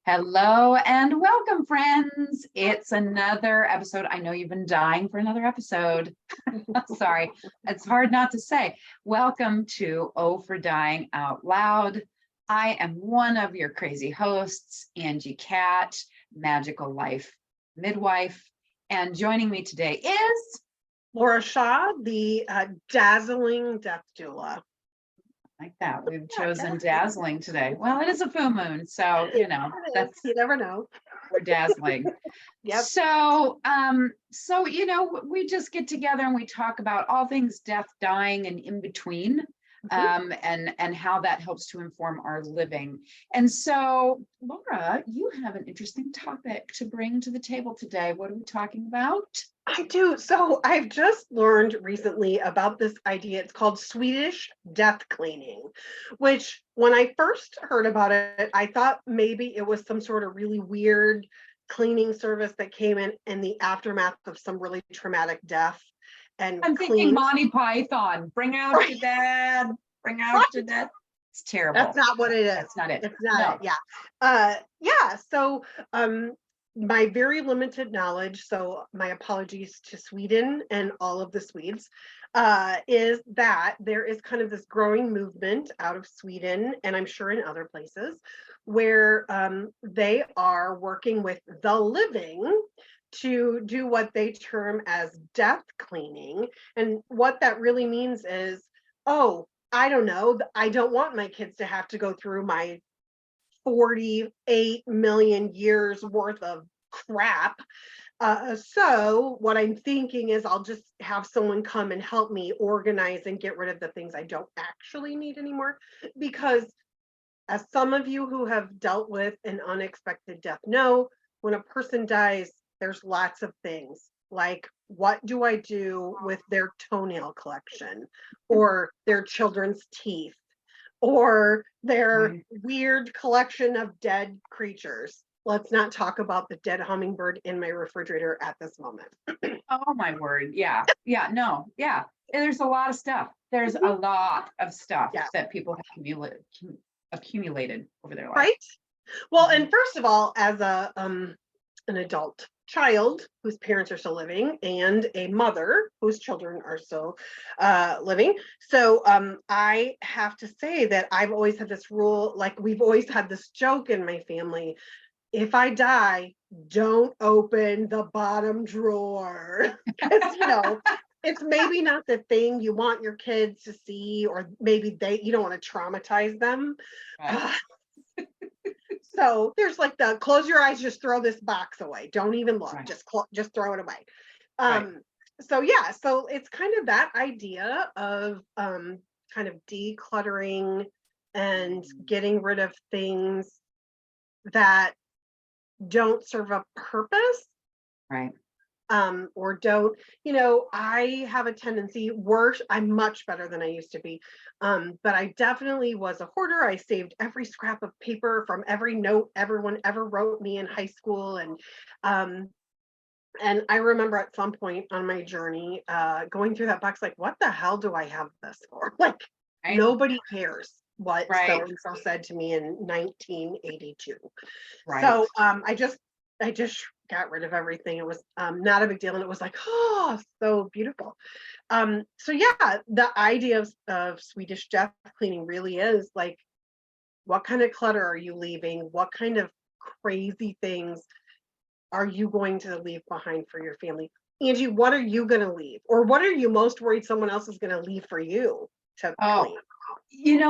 Hello and welcome, friends. It's another episode. I know you've been dying for another episode. Sorry, it's hard not to say. Welcome to O for Dying Out Loud. I am one of your crazy hosts, Angie Cat, Magical Life Midwife. And joining me today is Laura Shaw, the dazzling death doula. Like that. We've chosen dazzling today. Well, it is a full moon, so you You never know. We're dazzling. Yep. So we just get together and we talk about all things death, dying, and in between, and how that helps to inform our living. And so, Laura, you have an interesting topic to bring to the table today. What are we talking about? I do. So I've just learned recently about this idea. It's called Swedish Death Cleaning, which when I first heard about it, I thought maybe it was some sort of really weird cleaning service that came in the aftermath of some really traumatic death. And I'm thinking Monty Python, bring out your dad, bring out your dad. It's terrible. That's not what it is. That's not it. It's not it. Yeah. So my very limited knowledge, so my apologies to Sweden and all of the Swedes, is that there is kind of this growing movement out of Sweden, and I'm sure in other places, where they are working with the living to do what they term as death cleaning. And what that really means is, I don't know, I don't want my kids to have to go through my 48 million years worth of crap. So what I'm thinking is I'll just have someone come and help me organize and get rid of the things I don't actually need anymore. Because as some of you who have dealt with an unexpected death know, when a person dies, there's lots of things like, what do I do with their toenail collection or their children's teeth or their weird collection of dead creatures? Let's not talk about the dead hummingbird in my refrigerator at this moment. Oh my word. Yeah. There's a lot of stuff. There's a lot of stuff that people have accumulated over their life. Right? Well, and first of all, as an adult child whose parents are still living and a mother whose children are still living. So I have to say that I've always had this rule, like we've always had this joke in my family. If I die, don't open the bottom drawer. Because, it's maybe not the thing you want your kids to see, or maybe you don't want to traumatize them. Right. So there's like the close your eyes, just throw this box away. Don't even look, right. Just throw it away. Right. So it's kind of that idea of kind of decluttering and getting rid of things that don't serve a purpose. Right. Or don't, I have a tendency, I'm much better than I used to be. But I definitely was a hoarder. I saved every scrap of paper from every note everyone ever wrote me in high school. And I remember at some point on my journey, going through that box, like, what the hell do I have this for? Like, nobody cares what so-and-so said to me in 1982. Right. So I just got rid of everything. It was not a big deal, and it was like, oh, so beautiful. The idea of Swedish death cleaning really is like, what kind of clutter are you leaving? What kind of crazy things are you going to leave behind for your family? Angie, what are you going to leave, or what are you most worried someone else is going to leave for you to clean?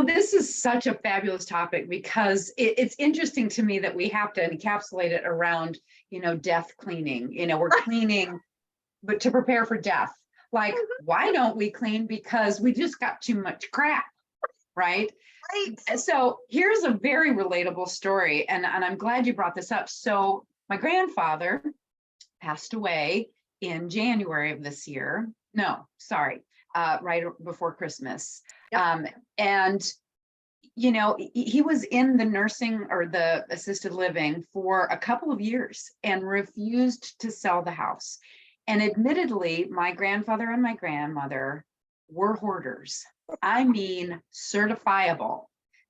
This is such a fabulous topic, because it's interesting to me that we have to encapsulate it around, death cleaning. We're cleaning, but to prepare for death. Like, why don't we clean? Because we just got too much crap, right? Right. So here's a very relatable story, and I'm glad you brought this up. So my grandfather passed away in January of this year. No, sorry, right before Christmas. Yep. And he was in the nursing or the assisted living for a couple of years and refused to sell the house. And admittedly, my grandfather and my grandmother were hoarders. I mean, certifiable.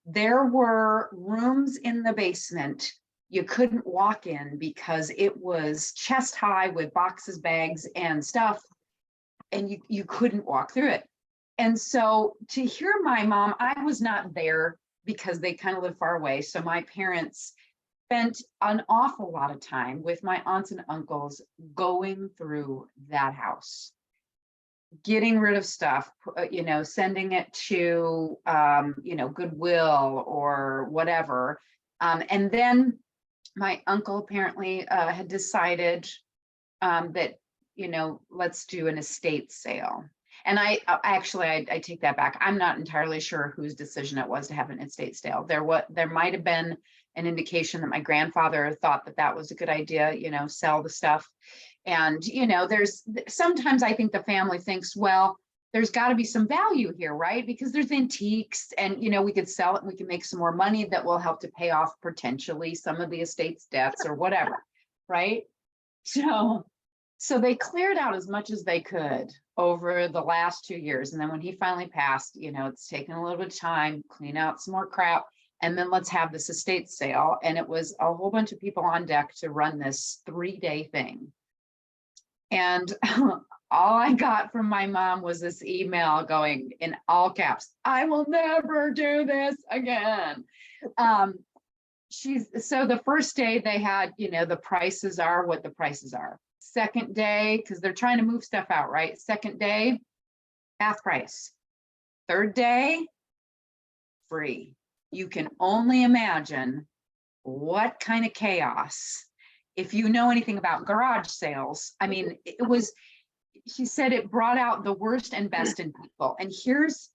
There were rooms in the basement you couldn't walk in because it was chest high with boxes, bags, and stuff, and you couldn't walk through it. And so to hear my mom, I was not there because they kind of live far away. So my parents spent an awful lot of time with my aunts and uncles going through that house, getting rid of stuff, sending it to, Goodwill or whatever. And then my uncle apparently had decided that, let's do an estate sale. And I take that back. I'm not entirely sure whose decision it was to have an estate sale. There might have been an indication that my grandfather thought that was a good idea, sell the stuff. And, there's sometimes I think the family thinks, well, there's got to be some value here, right? Because there's antiques and, we could sell it and we can make some more money that will help to pay off potentially some of the estate's debts or whatever, right? So they cleared out as much as they could over the last 2 years. And then when he finally passed, it's taken a little bit of time, clean out some more crap, and then let's have this estate sale. And it was a whole bunch of people on deck to run this 3-day thing. And all I got from my mom was this email going in all caps, "I will never do this again." So the first day they had, the prices are what the prices are. Second day, because they're trying to move stuff out, right? Second day, half price. Third day, free. You can only imagine what kind of chaos. If you know anything about garage sales, I mean, she said it brought out the worst and best in people. And here's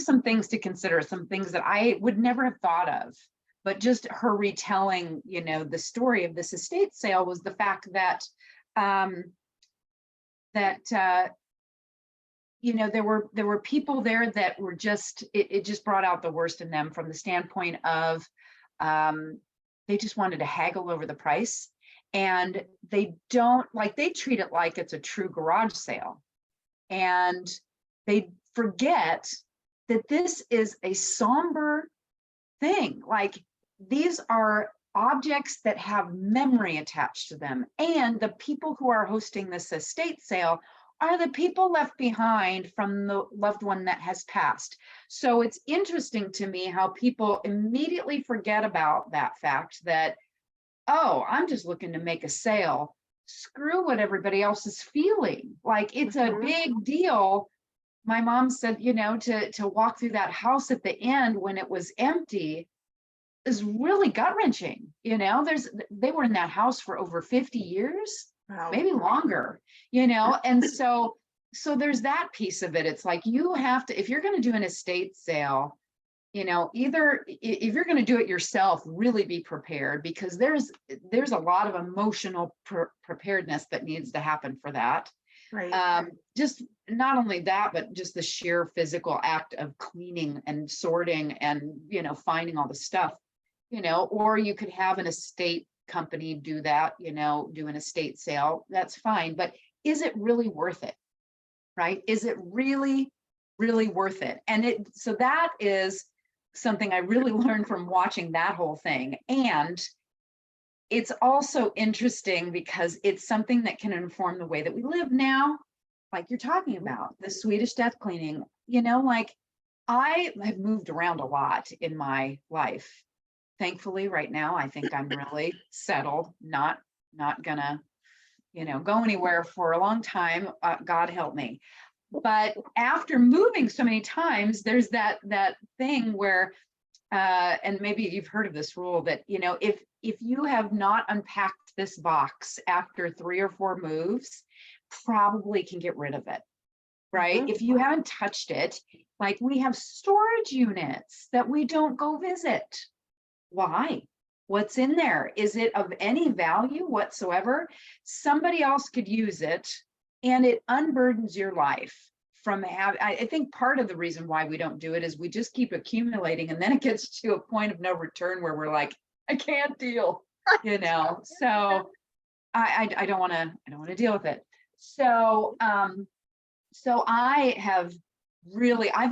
some things to consider, some things that I would never have thought of. But just her retelling, the story of this estate sale was the fact that there were people there that were just, it just brought out the worst in them from the standpoint of they just wanted to haggle over the price, and they treat it like it's a true garage sale, and they forget that this is a somber thing. Like, these are objects that have memory attached to them. And the people who are hosting this estate sale are the people left behind from the loved one that has passed. So it's interesting to me how people immediately forget about that fact that, oh, I'm just looking to make a sale. Screw what everybody else is feeling. Like, it's a big deal. My mom said, to walk through that house at the end when it was empty is really gut-wrenching. They were in that house for over 50 years, wow, maybe longer, and so there's that piece of it. It's like, you have to, if you're going to do an estate sale, either if you're going to do it yourself, really be prepared, because there's a lot of emotional preparedness that needs to happen for that. Right. Just not only that, but just the sheer physical act of cleaning and sorting and, finding all the stuff, or you could have an estate company do that, do an estate sale. That's fine. But is it really worth it? Right? Is it really, really worth it? And so that is something I really learned from watching that whole thing. And it's also interesting because it's something that can inform the way that we live now, like you're talking about, the Swedish death cleaning. I have moved around a lot in my life. Thankfully, right now, I think I'm really settled, not gonna, go anywhere for a long time. God help me. But after moving so many times, there's that thing where, and maybe you've heard of this rule that, if you have not unpacked this box after 3 or 4 moves, probably can get rid of it, right? Mm-hmm. If you haven't touched it, like, we have storage units that we don't go visit. Why? What's in there? Is it of any value whatsoever? Somebody else could use it, and it unburdens your life from having. I think part of the reason why we don't do it is we just keep accumulating, and then it gets to a point of no return where we're like, I can't deal, So I don't want to deal with it. So I've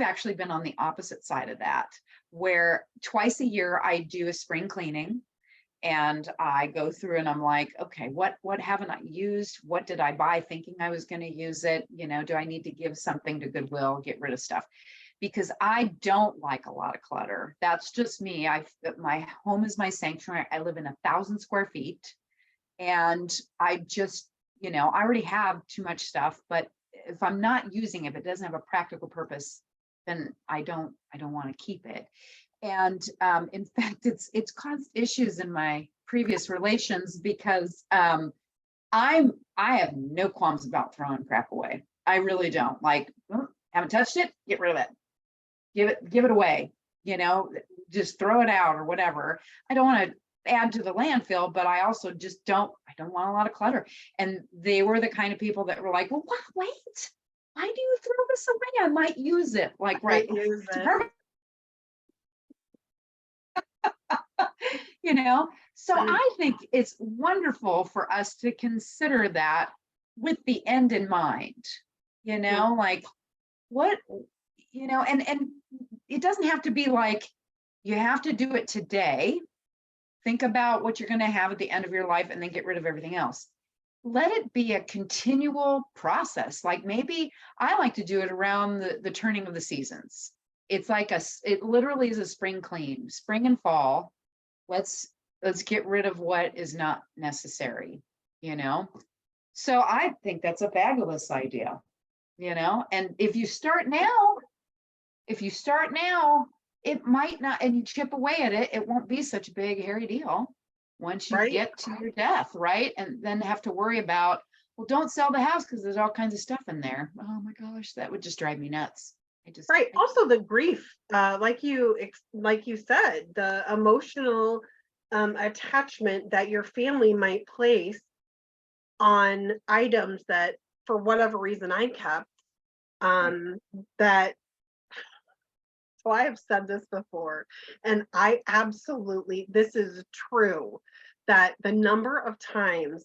actually been on the opposite side of that, where twice a year I do a spring cleaning, And I go through and I'm like, okay, what haven't I used? What did I buy thinking I was going to use it? Do I need to give something to Goodwill, get rid of stuff? Because I don't like a lot of clutter. That's just me. My home is my sanctuary. I live in 1,000 square feet, and I just, I already have too much stuff. But if I'm not using it, if it doesn't have a practical purpose, then I don't want to keep it. And in fact, it's caused issues in my previous relations because I have no qualms about throwing crap away. I really don't. Like, haven't touched it, get rid of it. Give it away, just throw it out or whatever. I don't want to add to the landfill, but I also just I don't want a lot of clutter. And they were the kind of people that were like, well, wait, why do you throw this away? I might use it. Like, right. So I think it's wonderful for us to consider that with the end in mind, like what, and it doesn't have to be like you have to do it today. Think about what you're going to have at the end of your life and then get rid of everything else. Let it be a continual process. Like maybe I like to do it around the turning of the seasons. It's like it literally is a spring clean, spring and fall. Let's get rid of what is not necessary, So I think that's a fabulous idea, and if you start now, it might not, and you chip away at it, it won't be such a big, hairy deal once you get to your death, right? And then have to worry about, well, don't sell the house because there's all kinds of stuff in there. Oh my gosh, that would just drive me nuts. Also the grief, like you said, the emotional attachment that your family might place on items that, for whatever reason, I kept. That, so I have said this before, and I absolutely, this is true, that the number of times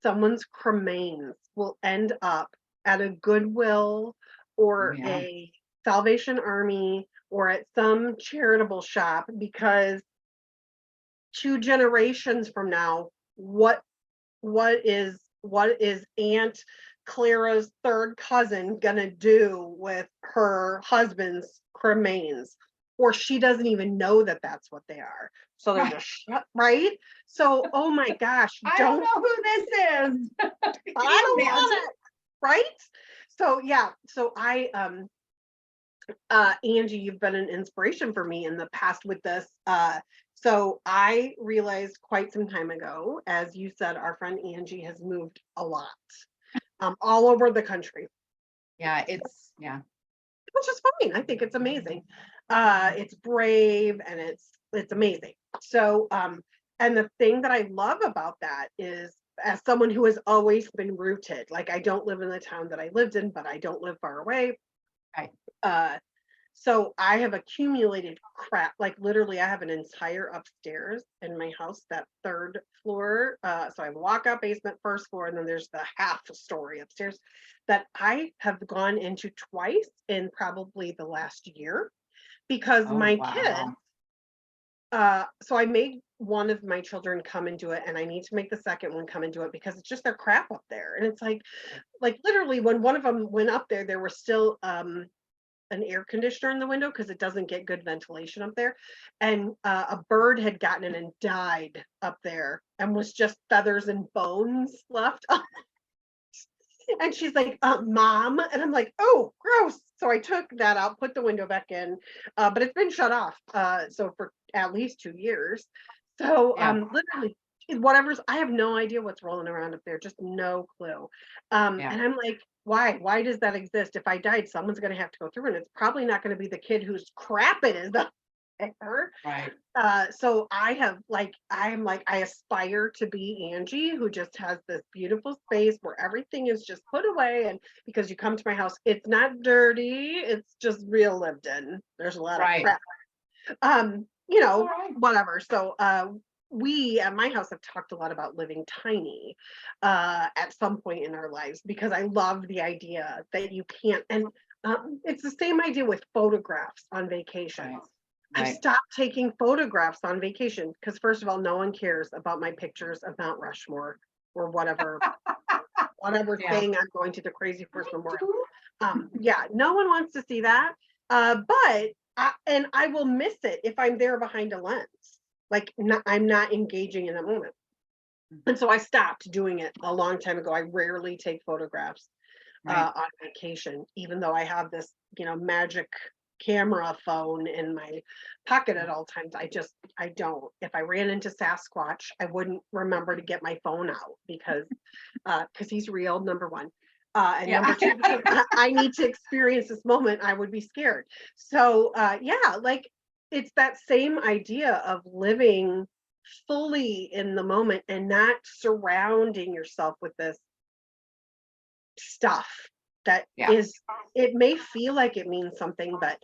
someone's cremains will end up at a Goodwill or a Salvation Army or at some charitable shop, because 2 generations from now, what is Aunt Clara's third cousin gonna do with her husband's cremains? Or she doesn't even know that that's what they are. So they're just right. So, oh my gosh, I don't know who this is. I don't want it. Right. So yeah. So Angie, you've been an inspiration for me in the past with this. So I realized quite some time ago, as you said, our friend Angie has moved a lot, all over the country. Yeah, which is fine. I think it's amazing. It's brave and it's amazing. So, and the thing that I love about that is, as someone who has always been rooted, like I don't live in the town that I lived in, but I don't live far away. Right. So I have accumulated crap, like literally I have an entire upstairs in my house, that 3rd floor. So I have a walkout basement, 1st floor, and then there's the half story upstairs that I have gone into twice in probably the last year, because my kids, so I made one of my children come and do it, and I need to make the second one come and do it, because it's just their crap up there. And it's like literally when one of them went up there, there was still an air conditioner in the window because it doesn't get good ventilation up there, and a bird had gotten in and died up there, and was just feathers and bones left. And she's like, Mom, and I'm like, oh, gross. So I took that out, put the window back in, but it's been shut off, so for at least 2 years. So literally I have no idea what's rolling around up there, just no clue. And I'm like, why does that exist? If I died, someone's going to have to go through, and it's probably not going to be the kid whose crap it is up there. Right. So I aspire to be Angie, who just has this beautiful space where everything is just put away, and because you come to my house, it's not dirty, it's just real lived in. There's a lot of crap. Whatever. So we at my house have talked a lot about living tiny at some point in our lives, because I love the idea that you can't, and it's the same idea with photographs on vacations. I've Right. stopped taking photographs on vacation because, first of all, no one cares about my pictures of Mount Rushmore or whatever Yeah. thing I'm going to the Crazy Horse Memorial. Yeah, no one wants to see that. And I will miss it if I'm there behind a lens. Like, I'm not engaging in the moment. And so I stopped doing it a long time ago. I rarely take photographs Right. on vacation, even though I have this, magic camera phone in my pocket at all times. I don't. If I ran into Sasquatch, I wouldn't remember to get my phone out because he's real, number one. And Yeah. number two, because I need to experience this moment, I would be scared. So yeah, like it's that same idea of living fully in the moment and not surrounding yourself with this stuff that Yeah. is, it may feel like it means something, but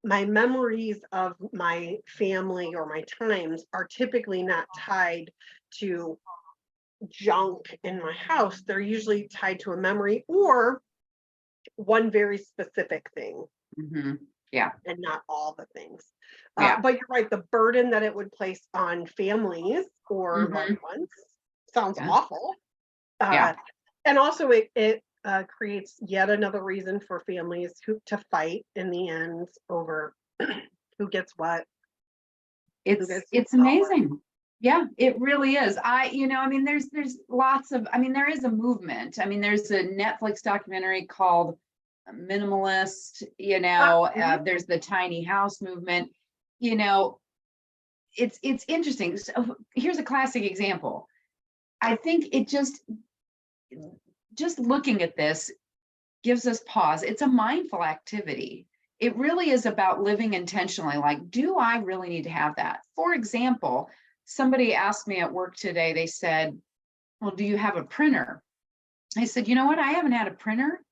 my memories of my family or my times are typically not tied to junk in my house. They're usually tied to a memory or one very specific thing Hmm. Yeah. and not all the things. Yeah. But you're right, the burden that it would place on families or Hmm. loved ones sounds Yeah. awful. Yeah. Uh, and also it creates yet another reason for families to fight in the end over who gets what, who gets It's power. amazing. Yeah, it really is. I mean, there's lots of, I mean, there is a movement. I mean, there's a Netflix documentary called Minimalist, Mhm. there's the tiny house movement, you know, it's interesting. So here's a classic example. I think it just looking at this gives us pause. It's a mindful activity. It really is about living intentionally. Like, do I really need to have that? For example, somebody asked me at work today, they said, well, do you have a printer? I said, you know what? I haven't had a printer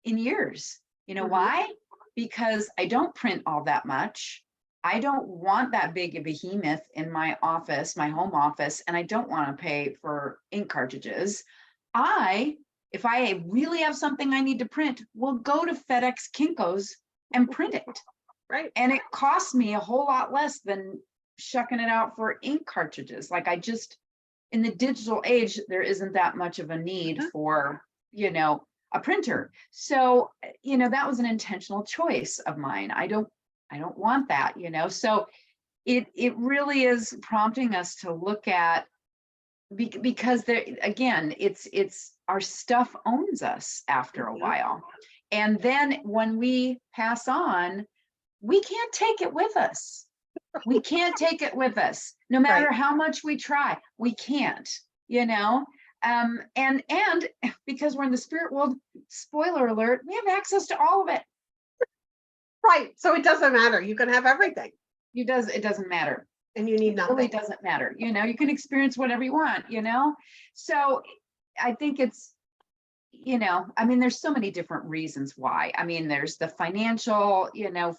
in years. You know Mhm. why? Because I don't print all that much. I don't want that big a behemoth in my office, my home office, and I don't want to pay for ink cartridges. I, if I really have something I need to print, will go to FedEx Kinko's and print it. Right. And it costs me a whole lot less than shucking it out for ink cartridges. Like, I just, in the digital age, there isn't that much of a need Mhm. for, a printer. So, that was an intentional choice of mine. I don't want that, So it really is prompting us to look at, because there again, it's our stuff owns us after a Mhm. while. And then when we pass on, we can't take it with us. We can't take it with us. No Right. matter how much we try, we can't, you know? And because we're in the spirit world, spoiler alert, we have access to all of it. Right. So it doesn't matter. You can have everything It doesn't matter. and you need It really nothing. doesn't matter. You can experience whatever you want. So I think I mean, there's so many different reasons why. I mean, there's the financial,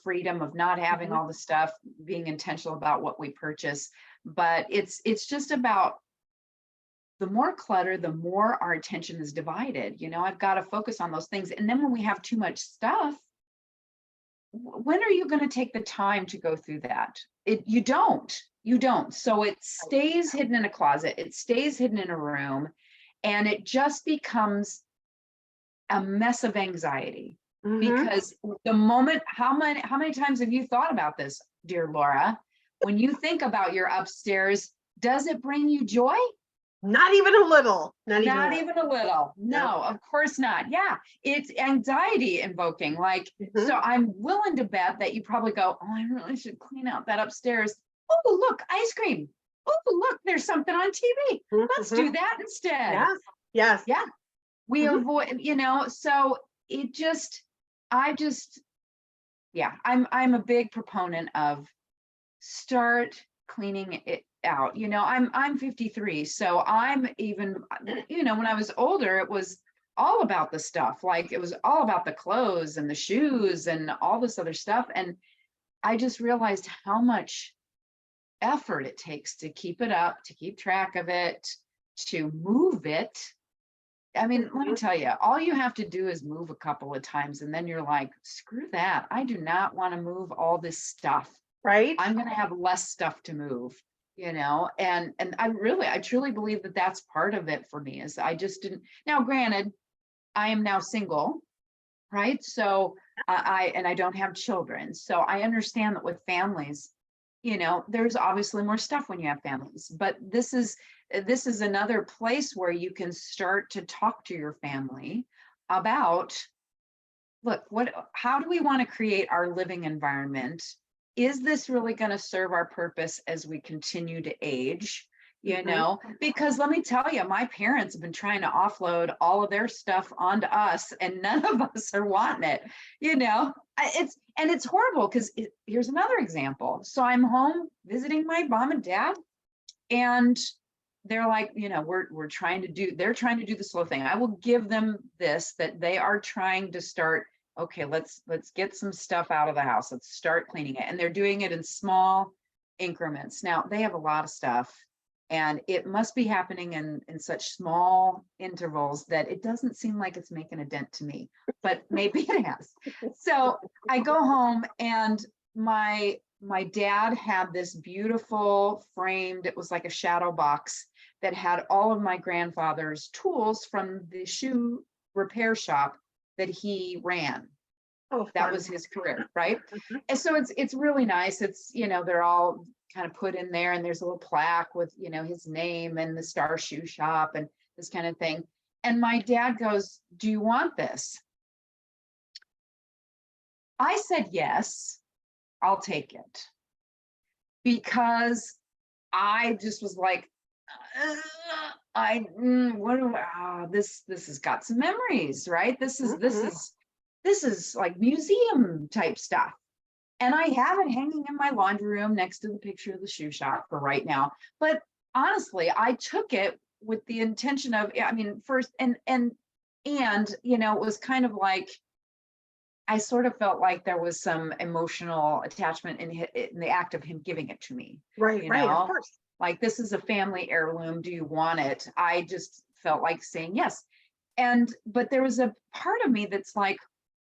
freedom of not having Mhm. all the stuff, being intentional about what we purchase. But it's just about, the more clutter, the more our attention is divided. I've got to focus on those things. And then when we have too much stuff, when are you going to take the time to go through that? You don't. So it stays hidden in a closet, it stays hidden in a room, and it just becomes a mess of anxiety. Mhm. Because the moment, how many times have you thought about this, dear Laura? When you think about your upstairs, does it bring you joy? Not even a little. Not even a Not little. even a little. No. No, of course not. Yeah, it's anxiety invoking. Like, Mhm. so I'm willing to bet that you probably go, oh, I really should clean out that upstairs. Oh, look, ice cream. Oh, look, there's something on TV. Let's do Mhm. that instead. Yes. Yes. Yeah, we Mhm. avoid, so it just, I just, yeah, I'm a big proponent of start cleaning it out. I'm 53, so I'm even, when I was older, it was all about the stuff. Like, it was all about the clothes and the shoes and all this other stuff. And I just realized how much effort it takes to keep it up, to keep track of it, to move it. I mean, let me Mhm. tell you, all you have to do is move a couple of times and then you're like, screw that. I do not want to move all this stuff. Right? I'm going to have less stuff to move, and I truly believe that that's part of it for me is I just didn't. Now, granted, I am now single, right? So I don't have children. So I understand that with families, there's obviously more stuff when you have families, but this is another place where you can start to talk to your family about, look, how do we want to create our living environment? Is this really going to serve our purpose as we continue to age? Mhm. Because let me tell you, my parents have been trying to offload all of their stuff onto us, and none of us are wanting it. It's horrible because here's another example. So I'm home visiting my mom and dad, and they're like, they're trying to do the slow thing. I will give them this, that they are trying to start, okay, let's get some stuff out of the house. Let's start cleaning it. And they're doing it in small increments. Now they have a lot of stuff, and it must be happening in such small intervals that it doesn't seem like it's making a dent to me, but maybe it has. So I go home, and my dad had this beautiful framed, it was like a shadow box that had all of my grandfather's tools from the shoe repair shop that he ran. Oh, That fun. was his career, right? Mhm. And so it's really nice. They're all kind of put in there, and there's a little plaque with his name and the Star Shoe Shop and this kind of thing. And my dad goes, "Do you want this?" I said, "Yes, I'll take it." Because I just was like, what do this has got some memories, right? Mhm. This is like museum type stuff. And I have it hanging in my laundry room next to the picture of the shoe shop for right now. But honestly, I took it with the intention of, I mean, first and it was kind of like, I sort of felt like there was some emotional attachment in the act of him giving it to me, Right, you right, of know, course. like, this is a family heirloom. Do you want it? I just felt like saying yes. But there was a part of me that's like,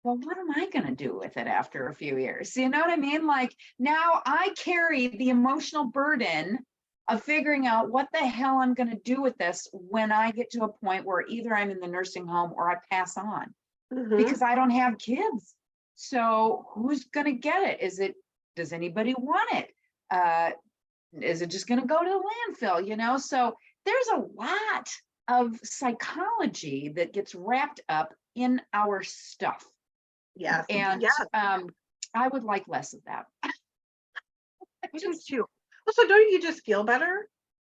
well, what am I going to do with it after a few years? You know what I mean? Like, now I carry the emotional burden of figuring out what the hell I'm going to do with this when I get to a point where either I'm in the nursing home or I pass on, Mhm. because I don't have kids. So who's going to get it? Does anybody want it? Uh, is it just going to go to the landfill? So there's a lot of psychology that gets wrapped up in our stuff. Yes, And yes, I would like less of that. I do Just too. Well, so don't you just feel better?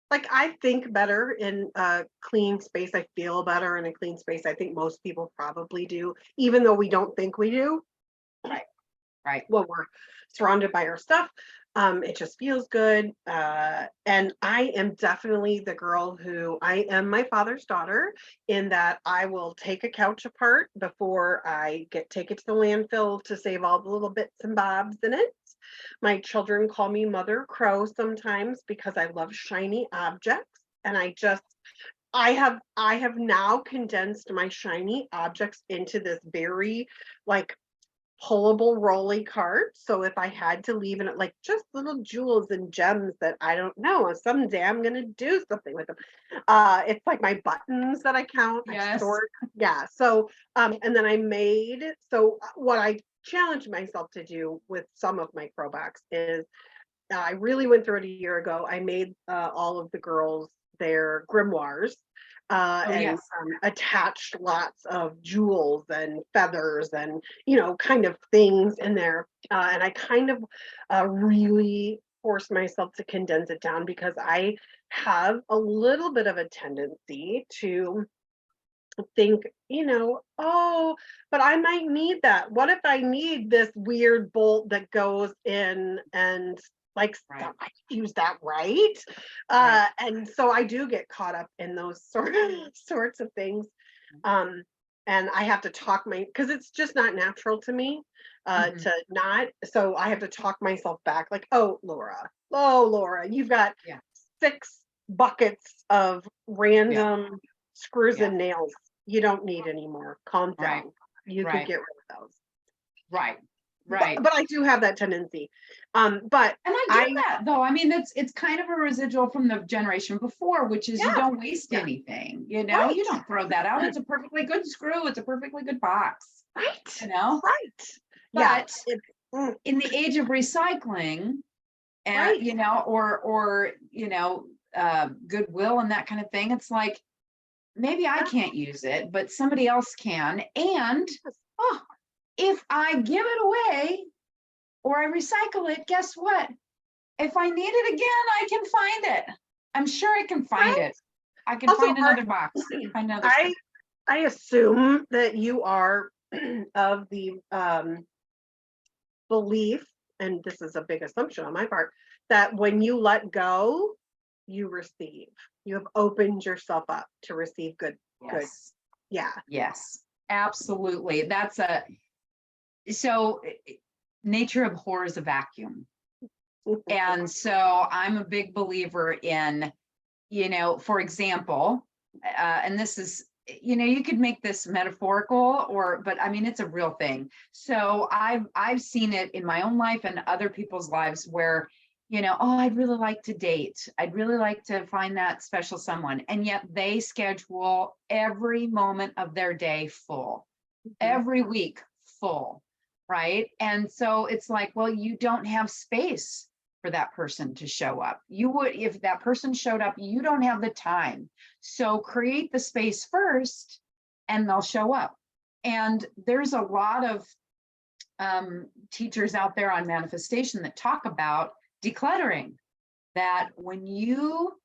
Like, I think better in a clean space. I feel better in a clean space. I think most people probably do, even though we don't think we do right, right. when we're surrounded by our stuff. It just feels good. And I am definitely the girl who I am my father's daughter in that I will take a couch apart before I take it to the landfill to save all the little bits and bobs in it. My children call me Mother Crow sometimes because I love shiny objects. And I have now condensed my shiny objects into this very like pullable rolly cart. So if I had to leave in it, like just little jewels and gems that I don't know, someday I'm gonna do something with them. It's like my buttons that I count, I Yes. sort, yeah. So and then what I challenged myself to do with some of my Crowbacks is I really went through it a year ago. I made all of the girls their grimoires Oh, and yes. attached lots of jewels and feathers and kind of things in there. And I kind of really forced myself to condense it down because I have a little bit of a tendency to think, oh, but I might need that. What if I need this weird bolt that goes in and like Right, I could use that, right? right. And so I do get caught up in those sorts of things. Um, and I have to talk because it's just not natural to me Mhm. to not. So I have to talk myself back, like, oh, Laura, you've got Yeah, 6 buckets of yeah, random screws yeah. and nails. you don't need anymore. Calm Right. down. You could Right. get rid of those. Right. Right. But I do have that tendency. But And I get that though. I mean, it's kind of a residual from the generation before, which is you yeah, don't waste yeah, anything, you right, don't throw that out. It's a perfectly good screw. It's a perfectly good box, right, you know? right. Yeah, But mm, in the age of recycling, right. or goodwill and that kind of thing, it's like maybe I Yeah, can't use it, but somebody else can. And oh, if I give it away or I recycle it, guess what? If I need it again, I can find it. I'm sure I can find right. it. I can Also, find another box, find another I stick. I assume that you are of the belief, and this is a big assumption on my part, that when you let go, you receive. You have opened yourself up to receive good. Yes, Yeah. yes, absolutely. So nature abhors a vacuum. And so I'm a big believer in, for example, and this is, you could make this metaphorical but I mean, it's a real thing. So I've seen it in my own life and other people's lives where, oh, I'd really like to date. I'd really like to find that special someone. And yet they schedule every moment of their day full, Mhm. every week full, right? And so it's like, well, you don't have space for that person to show up. You would, if that person showed up, you don't have the time. So create the space first and they'll show up. And there's a lot of teachers out there on manifestation that talk about decluttering, that when you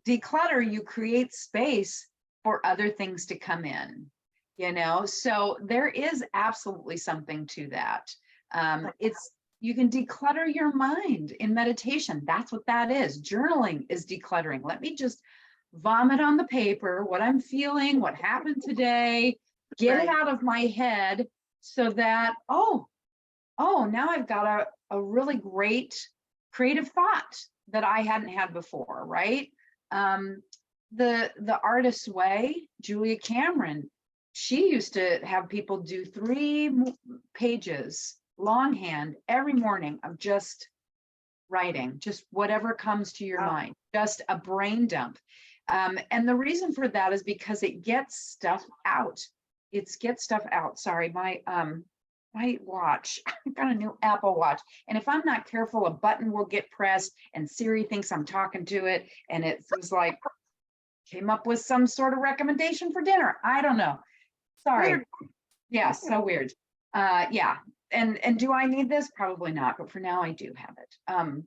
declutter, you create space for other things to come in, so there is absolutely something to that. It's You can declutter your mind in meditation. That's what that is. Journaling is decluttering. Let me just vomit on the paper what I'm feeling, what happened today, get it Right. out of my head so that, now I've got a really great creative thought that I hadn't had before, right? Um, the Artist's Way, Julia Cameron, she used to have people do 3 pages longhand every morning of just writing, just whatever comes to your Wow. mind, just a brain dump. And the reason for that is because it gets stuff out. Sorry, my watch, I got a new Apple Watch. And if I'm not careful, a button will get pressed and Siri thinks I'm talking to it. And it was like, came up with some sort of recommendation for dinner. I don't know. Sorry. Weird. Yeah, so weird. Yeah. And do I need this? Probably not, but for now I do have it. In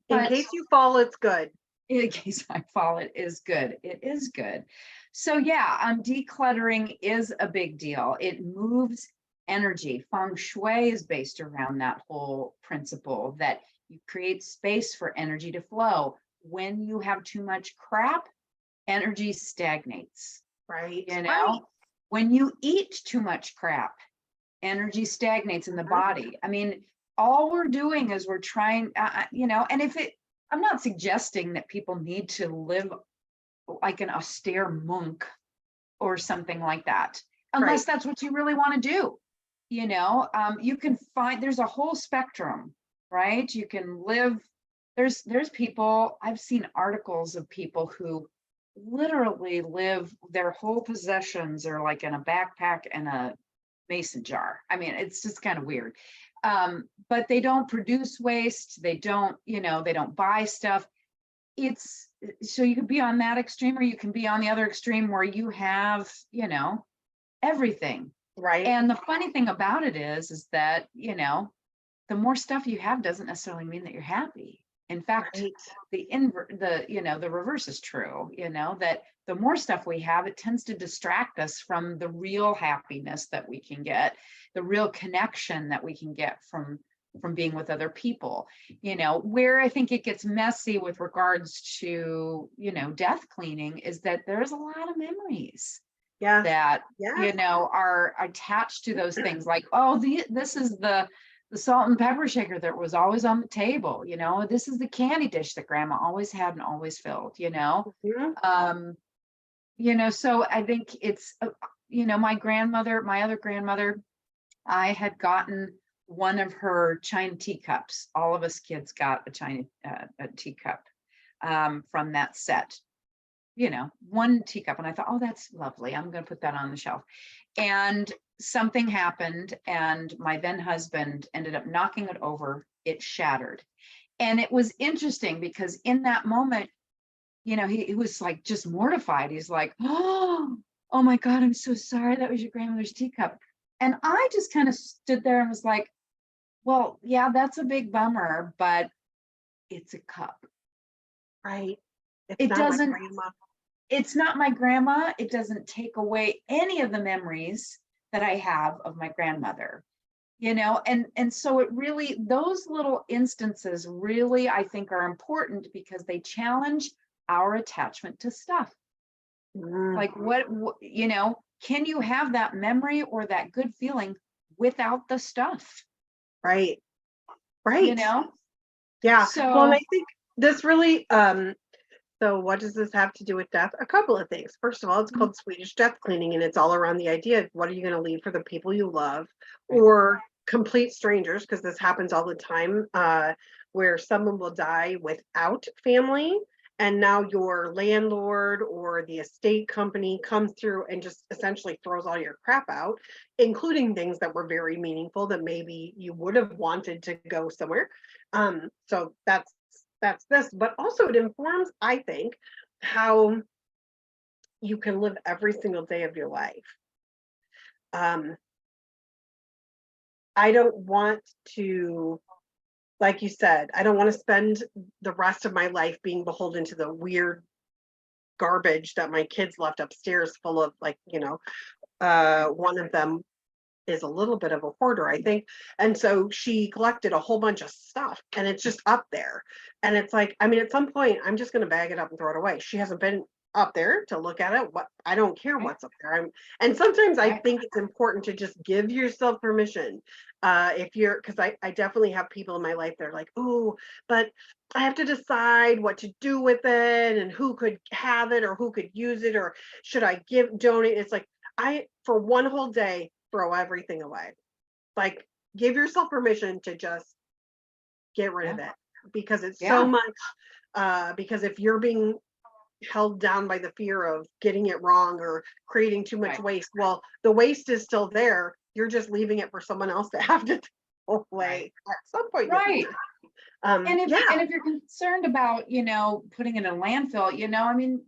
But case you fall, it's good. in case I fall, it is good. It is good. So yeah, decluttering is a big deal. It moves energy. Feng Shui is based around that whole principle that you create space for energy to flow. When you have too much crap, energy stagnates. Right. Right. When you eat too much crap, energy stagnates in the Mhm. body. I mean, all we're doing is we're trying, and I'm not suggesting that people need to live like an austere monk or something like that, unless Right. that's what you really want to do. You can find, there's a whole spectrum, right? You can live, there's people, I've seen articles of people who literally live, their whole possessions are like in a backpack and a mason jar. I mean, it's just kind of weird. But they don't produce waste. They don't, they don't buy stuff. It's so you could be on that extreme, or you can be on the other extreme where you have, everyththing. Right. And the funny thing about it is that, the more stuff you have doesn't necessarily mean that you're happy. In fact, Right. the reverse is true, that the more stuff we have, it tends to distract us from the real happiness that we can get, the real connection that we can get from being with other people. Where I think it gets messy with regards to, death cleaning is that there's a lot of memories Yeah. that, Yeah. are attached to those things, like, this is the salt and pepper shaker that was always on the table, this is the candy dish that grandma always had and always filled, Mhm. um So I think it's, my other grandmother, I had gotten one of her china teacups. All of us kids got a china a teacup from that set, one teacup. And I thought, oh, that's lovely. I'm going to put that on the shelf. And something happened, and my then husband ended up knocking it over. It shattered. And it was interesting because in that moment, he was like just mortified. He's like, oh my God, I'm so sorry. That was your grandmother's teacup. And I just kind of stood there and was like, well, yeah, that's a big bummer, but it's a cup. Right. It not doesn't, my grandma. it's not my grandma. It doesn't take away any of the memories that I have of my grandmother, and so it really, those little instances really, I think, are important because they challenge our attachment to stuff. Like can you have that memory or that good feeling without the stuff? Right. Yeah. Well, and I So think this really, so what does this have to do with death? A couple of things. First of all, it's called Swedish Death Cleaning, and it's all around the idea of what are you going to leave for the people you love, or complete strangers, because this happens all the time, where someone will die without family, and now your landlord or the estate company comes through and just essentially throws all your crap out, including things that were very meaningful that maybe you would have wanted to go somewhere. So that's this, but also it informs, I think, how you can live every single day of your life. I don't want to, like you said, I don't want to spend the rest of my life being beholden to the weird garbage that my kids left upstairs full of, one of them is a little bit of a hoarder, I think. And so she collected a whole bunch of stuff, and it's just up there. And it's like, I mean, at some point, I'm just going to bag it up and throw it away. She hasn't been up there to look at it. I don't care what's up there. And sometimes I think it's important to just give yourself permission. Because I definitely have people in my life that are like, oh, but I have to decide what to do with it and who could have it or who could use it, or should I donate? It's like, for one whole day, throw everything away. Like, give yourself permission to just get rid of it, because it's so much, because if you're being held down by the fear of getting it wrong or creating too much waste, well, the waste is still there. You're just leaving it for someone else to have to throw away at some point. Right. And if you're concerned about, putting it in a landfill, I mean,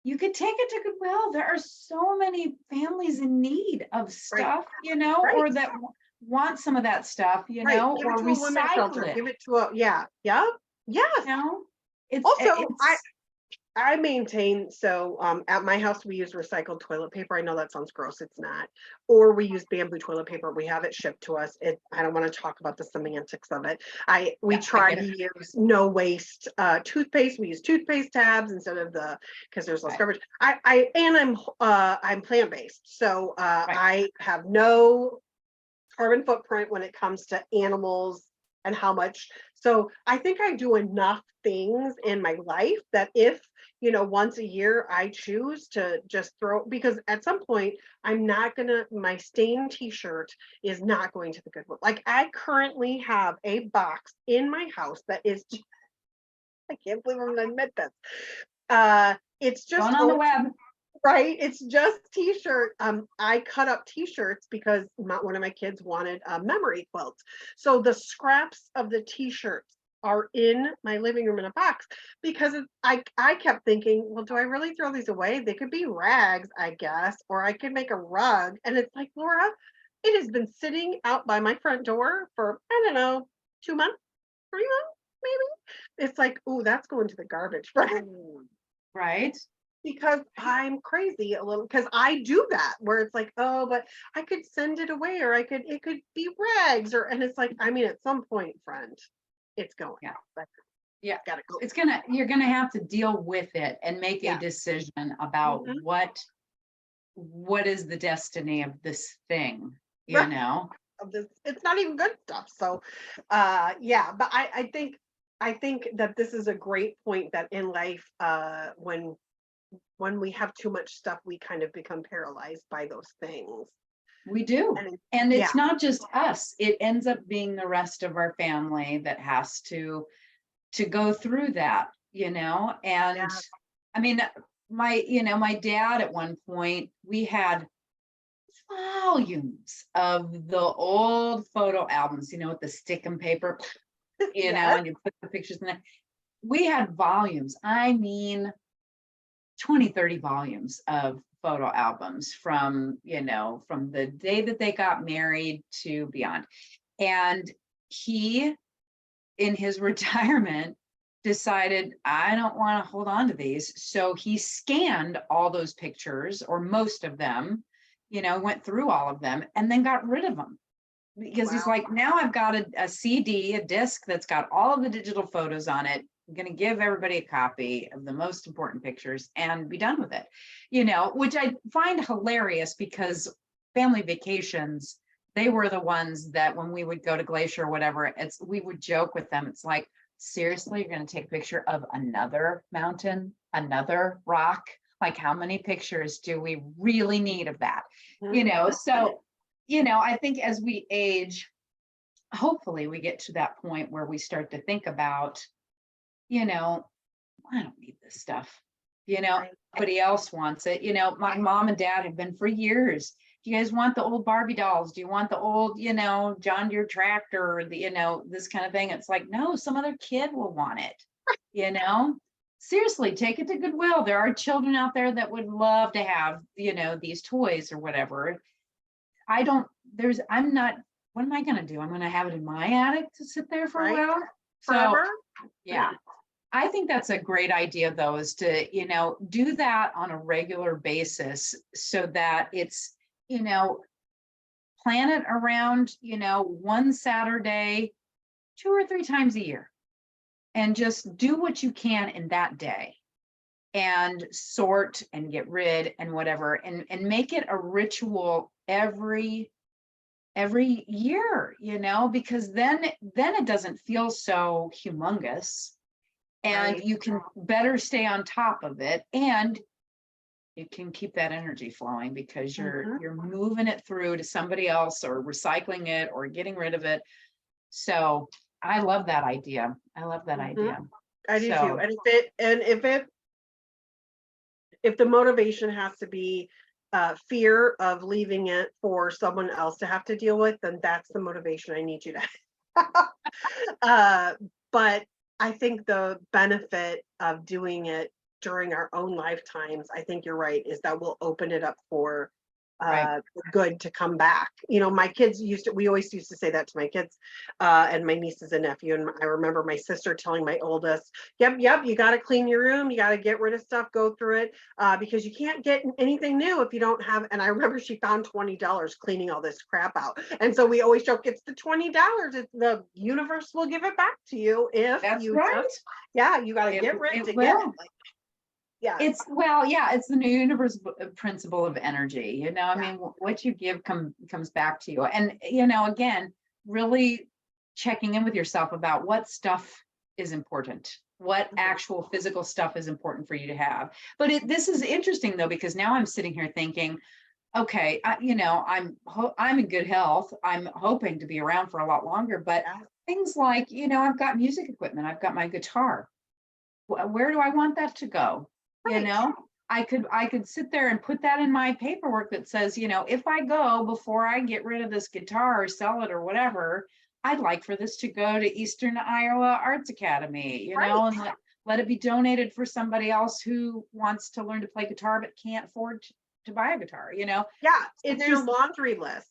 you could take it to Goodwill. There are so many families in need of stuff, or that want some of that stuff, Give or it to a women's shelter. recycle it. Give it to It's also, I maintain, so at my house we use recycled toilet paper. I know that sounds gross, it's not. Or we use bamboo toilet paper. We have it shipped to us. I don't want to talk about the semantics of it. We try to use no waste toothpaste. We use toothpaste tabs instead of because there's less garbage. I'm plant-based, so I have no carbon footprint when it comes to animals and how much. So I think I do enough things in my life that if, once a year I choose to just throw, because at some point my stained t-shirt is not going to the Goodwill. Like, I currently have a box in my house that is, I can't believe I'm gonna admit this. It's just on the web. Right, it's just t-shirt. I cut up t-shirts because one of my kids wanted a memory quilt. So the scraps of the t-shirts are in my living room in a box, because I kept thinking, well, do I really throw these away? They could be rags, I guess, or I could make a rug. And it's like, Laura, it has been sitting out by my front door for, I don't know, 2 months, 3 months, maybe. It's like, oh, that's going to the garbage. Right. Because I'm crazy a little, because I do that where it's like, oh, but I could send it away, or it could be rags, and it's like, I mean, at some point, friend, it's going. Gotta go. You're gonna have to deal with it and make a decision about what is the destiny of this thing, Of this, it's not even good stuff. So but I think that this is a great point, that in life, when when we have too much stuff, we kind of become paralyzed by those things. We do. And yeah, it's not just us. It ends up being the rest of our family that has to go through that, And yeah, I mean, my dad at one point, we had volumes of the old photo albums, with the stick and paper, yes, and you put the pictures in there. We had volumes. I mean, 20, 30 volumes of photo albums from the day that they got married to beyond. And he, in his retirement, decided, I don't want to hold on to these. So he scanned all those pictures, or most of them, went through all of them and then got rid of them. Because he's wow, like, now I've got a CD, a disc that's got all of the digital photos on it. I'm going to give everybody a copy of the most important pictures and be done with it, which I find hilarious, because family vacations, they were the ones that when we would go to Glacier or whatever, we would joke with them. It's like, seriously, you're going to take a picture of another mountain, another rock? Like, how many pictures do we really need of that? So, I think as we age, hopefully we get to that point where we start to think about, I don't need this stuff. right, Nobody else wants it. My mom and dad have been for years. Do you guys want the old Barbie dolls? Do you want the old, John Deere tractor, or the, this kind of thing? It's like, no, some other kid will want it, Seriously, take it to Goodwill. There are children out there that would love to have, these toys or whatever. I'm not, what am I going to do? I'm going to have it in my attic to sit there for a right, while. So, forever, yeah. I think that's a great idea, though, is to, do that on a regular basis, so that it's, plan it around, one Saturday, 2 or 3 times a year, and just do what you can in that day, and sort and get rid and whatever, and make it a ritual every year, because then it doesn't feel so humongous, and right, you can better stay on top of it, and you can keep that energy flowing, because you're moving it through to somebody else, or recycling it, or getting rid of it. So I love that idea. I love that idea. I do too. So And if the motivation has to be fear of leaving it for someone else to have to deal with, then that's the motivation I need you to but I think the benefit of doing it during our own lifetimes, I think you're right, is that we'll open it up for right. the good to come back. My kids we always used to say that to my kids, and my nieces and nephew. And I remember my sister telling my oldest, yep, you got to clean your room. You got to get rid of stuff, go through it, because you can't get anything new if you don't have. And I remember she found $20 cleaning all this crap out. And so we always joke, it's the $20. The universe will give it back to you if That's you right. just, yeah, you got to get rid to get it. Like, yeah, It's the new universe principle of energy. I mean, what you give comes back to you. And again, really checking in with yourself about what stuff is important, what actual physical stuff is important for you to have. But this is interesting, though, because now I'm sitting here thinking, okay, I'm in good health. I'm hoping to be around for a lot longer. But things like, I've got music equipment. I've got my guitar. Where do I want that to go? right. I could sit there and put that in my paperwork that says, if I go, before I get rid of this guitar or sell it or whatever, I'd like for this to go to Eastern Iowa Arts Academy, Right. and let it be donated for somebody else who wants to learn to play guitar but can't afford to buy a guitar, Yeah, it's your there's, laundry list.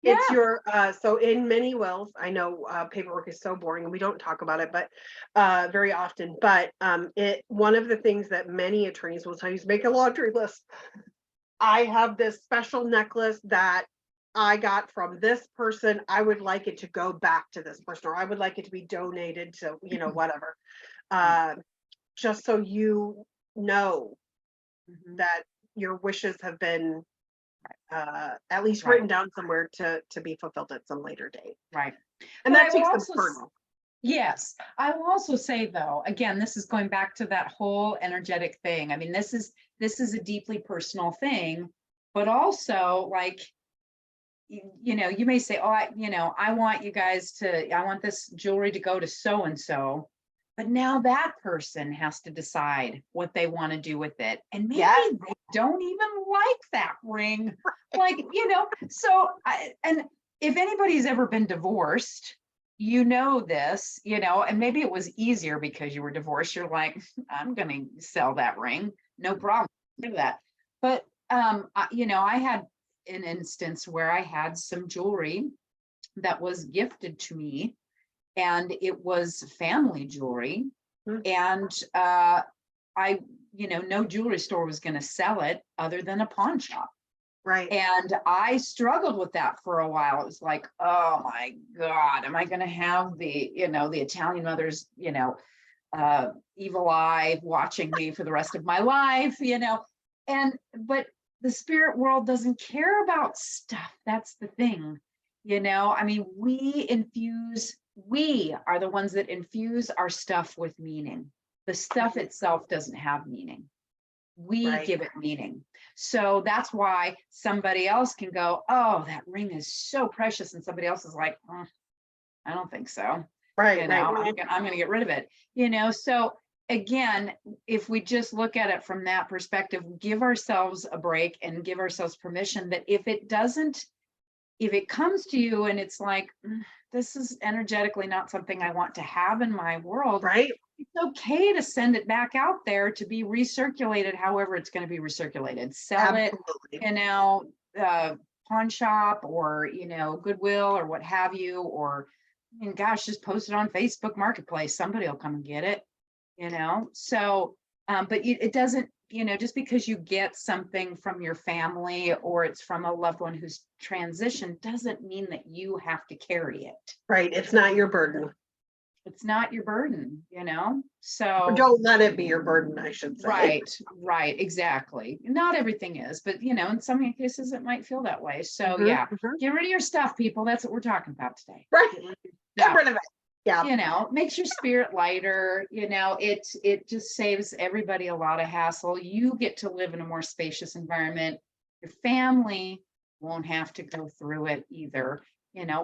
yeah, It's your so in many wills, I know paperwork is so boring and we don't talk about it, but very often. But it one of the things that many attorneys will tell you is make a laundry list. I have this special necklace that I got from this person. I would like it to go back to this person, or I would like it to be donated to, whatever. Uh, just so you know that your wishes have been at least right, written down somewhere to be fulfilled at some later date. right. And But that takes the burden. Yes, I will also say though, again, this is going back to that whole energetic thing. I mean, this is a deeply personal thing, but also like, you may say, oh, I want you guys to, I want this jewelry to go to so and so. But now that person has to decide what they want to do with it. And maybe Yes. they don't even like that ring. Like, so and if anybody's ever been divorced, this, and maybe it was easier because you were divorced. You're like, I'm going to sell that ring. No problem. Do that. But, I had an instance where I had some jewelry that was gifted to me, and it was family jewelry. Mhm. And I, no jewelry store was going to sell it other than a pawn shop. Right. And I struggled with that for a while. It was like, oh my God, am I going to have the Italian mother's, evil eye watching me for the rest of my life, but the spirit world doesn't care about stuff. That's the thing. I mean, we are the ones that infuse our stuff with meaning. The stuff itself doesn't have meaning. We Right. give it meaning. So that's why somebody else can go, oh, that ring is so precious. And somebody else is like, I don't think so. Right. Right. I'm going to get rid of it. So again, if we just look at it from that perspective, give ourselves a break and give ourselves permission that if it comes to you and it's like, this is energetically not something I want to have in my world, Right. it's okay to send it back out there to be recirculated, however it's going to be recirculated. Sell Absolutely. it, pawn shop or, Goodwill or what have you, or, gosh, just post it on Facebook Marketplace. Somebody will come and get it, So, but it doesn't, just because you get something from your family or it's from a loved one who's transitioned doesn't mean that you have to carry it. Right. It's not your burden. It's not your burden, Or so. don't let it be your burden, I should say. Right, exactly. Not everything is, but in some cases it might feel that way. So Mhm, yeah, mhm. get rid of your stuff, people. That's what we're talking about today. Right. Get rid of your Get stuff. rid of it. Yeah. Makes your spirit lighter, it just saves everybody a lot of hassle. You get to live in a more spacious environment. Your family won't have to go through it either,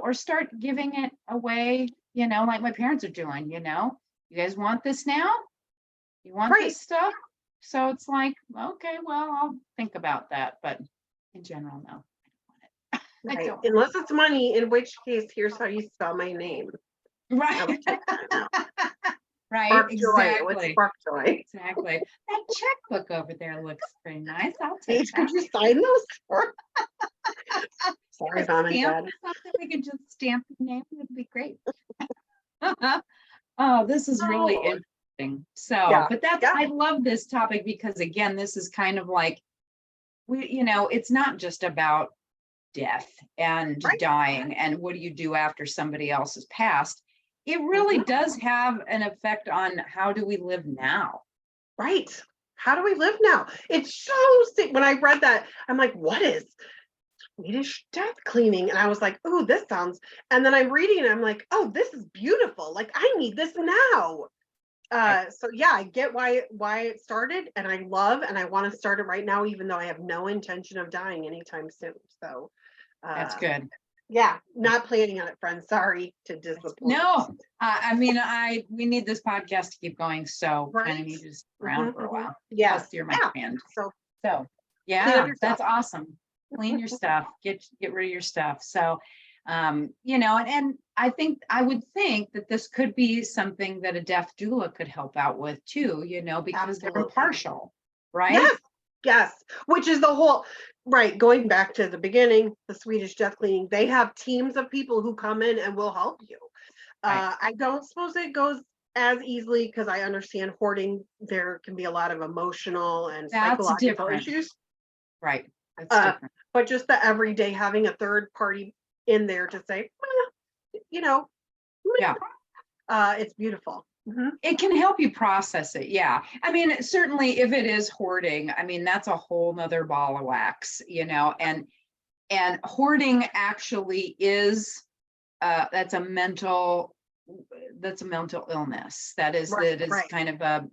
or start giving it away, like my parents are doing, you guys want this now? You want Right. this stuff? So it's like, okay, well, I'll think about that. But in general, no, I Right. don't. Unless it's money, in which case, here's how you spell my name. I Right. would take that now. Right. Spark joy. What's Exactly. spark joy? Exactly. That checkbook over there looks pretty nice. I'll take Paige, that. could you sign those? Sorry, A Mom and stamp Dad. or something. We could just stamp your name. It would be great. Oh, this is really Oh, interesting. So, yeah. but Yeah. I love this topic because again, this is kind of like it's not just about death and Right. dying and what do you do after somebody else has passed. It really Mhm. does have an effect on how do we live now. Right. How do we live now? It's so sick. When I read that, I'm like, what is Swedish death cleaning? And I was like, oh, this sounds. And then I'm reading it. I'm like, oh, this is beautiful. Like, I need this now. So yeah, I get why it started, and I love and I want to start it right now, even though I have no intention of dying anytime soon. So That's uh, good. yeah, not planning on it, friends. Sorry to disappoint. No, I mean, we need this podcast to keep going, so kind Right. of need to stick around for a while. Yes. Plus, you're my Yeah. friend. So So clean up yeah, your that's stuff. awesome. Clean your stuff, get rid of your stuff. So, and I would think that this could be something that a deaf doula could help out with too, because they're Absolutely. impartial, right? Yes. Yes. Which is the whole right. Going back to the beginning, the Swedish death cleaning, they have teams of people who come in and will help you. Right. I don't suppose it goes as easily because I understand hoarding. There can be a lot of emotional and That's psychological different. issues. Right. That's different. But just the everyday having a third party in there to say, you know, Yeah. it's beautiful. Mhm. It can help you process it. Yeah. I mean, certainly if it is hoarding, I mean, that's a whole nother ball of wax, and hoarding actually is, that's a mental that's a mental illness. That is Right. kind of a,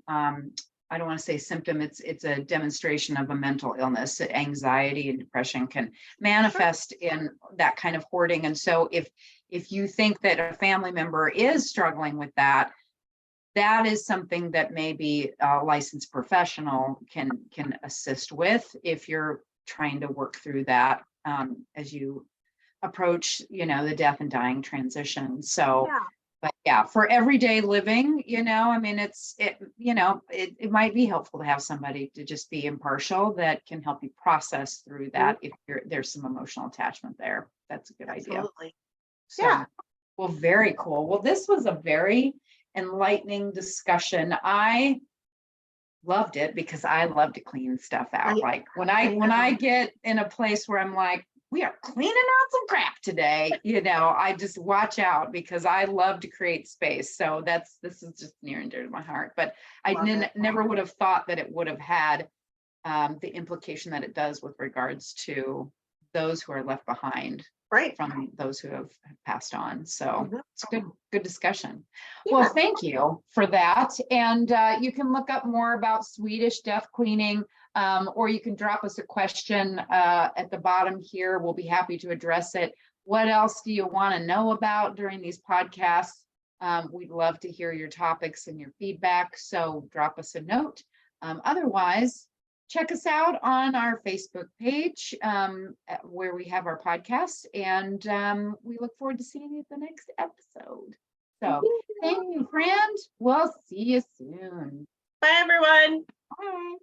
I don't want to say symptom, it's a demonstration of a mental illness. Anxiety and depression can manifest in that kind of hoarding. And so if you think that a family member is struggling with that, that is something that maybe a licensed professional can assist with if you're trying to work through that, as you approach, the death and dying transition. So, Yeah. but yeah, for everyday living, I mean, it might be helpful to have somebody to just be impartial that can help you process through that if there's some emotional attachment there. That's a good idea. Absolutely. So, Yeah. well, very cool. Well, this was a very enlightening discussion. I loved it because I love to clean stuff out. Like when I get in a place where I'm like, we are cleaning out some crap today, I just watch out because I love to create space. So this is just near and dear to my heart. But I never would have thought that it would have had the implication that it does with regards to those who are left behind. Right. From those who have passed on. So it's good discussion. Yeah. Well, thank you for that. And you can look up more about Swedish Death Cleaning, or you can drop us a question at the bottom here. We'll be happy to address it. What else do you want to know about during these podcasts? We'd love to hear your topics and your feedback. So drop us a note. Otherwise, check us out on our Facebook page where we have our podcast, and we look forward to seeing you at the next episode. So thank you, friend. We'll see you soon. Bye, everyone. Bye.